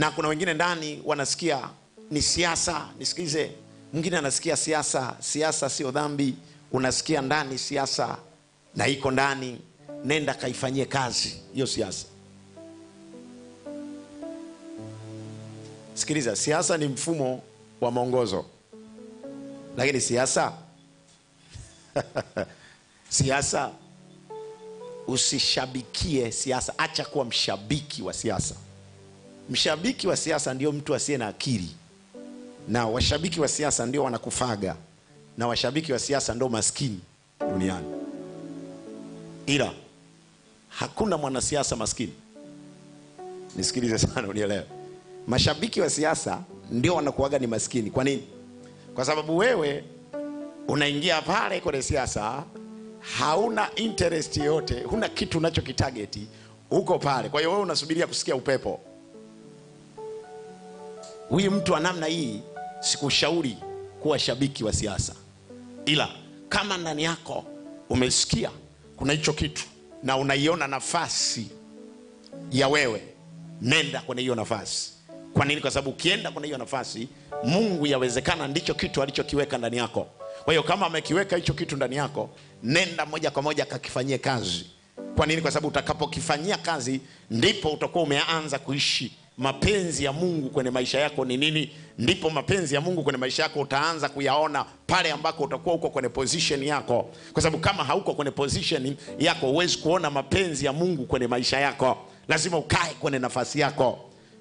Na kuna wengine ndani wanasikia ni siasa. Nisikize, mwingine anasikia siasa sio dhambi. Unasikia ndani siasa na iko ndani, nenda kaifanyie kazi hiyo siasa. Sikiliza, siasa ni mfumo wa mwongozo, lakini siasa siasa, usishabikie siasa. Acha kuwa mshabiki wa siasa. Mshabiki wa siasa ndio mtu asiye na akili, na washabiki wa siasa ndio wanakufaga, na washabiki wa siasa ndio maskini duniani. Ila hakuna mwanasiasa maskini. Nisikilize sana unielewe. Mashabiki wa siasa ndio wanakuaga ni maskini. Kwa nini? Kwa sababu wewe unaingia pale kwenye siasa, hauna interest yote, huna kitu unachokitageti, uko pale. Kwa hiyo wewe unasubiria kusikia upepo. Huyu mtu wa namna hii sikushauri kuwa shabiki wa siasa. Ila kama ndani yako umesikia kuna hicho kitu na unaiona nafasi ya wewe, nenda kwenye hiyo nafasi. Kwa nini? Kwa sababu ukienda kwenye hiyo nafasi, Mungu yawezekana ndicho kitu alichokiweka ndani yako. Kwa hiyo kama amekiweka hicho kitu ndani yako, nenda moja kwa moja kakifanyie kazi. Kwa nini? Kwa sababu utakapokifanyia kazi ndipo utakuwa umeanza kuishi mapenzi ya Mungu kwenye maisha yako ni nini. Ndipo mapenzi ya Mungu kwenye maisha yako utaanza kuyaona pale ambako utakuwa uko kwenye position yako. Kwa sababu kama hauko kwenye position yako, huwezi kuona mapenzi ya Mungu kwenye maisha yako. Lazima ukae kwenye nafasi yako.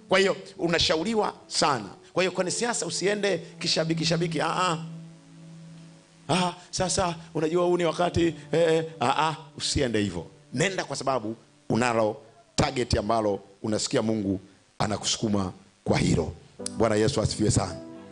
Kwa hiyo unashauriwa sana. Kwa hiyo kwenye siasa usiende kishabiki. Sasa unajua huu ni wakati usiende hivyo. Nenda kwa sababu unalo target ambalo unasikia Mungu anakusukuma kwa hilo. Bwana Yesu asifiwe sana.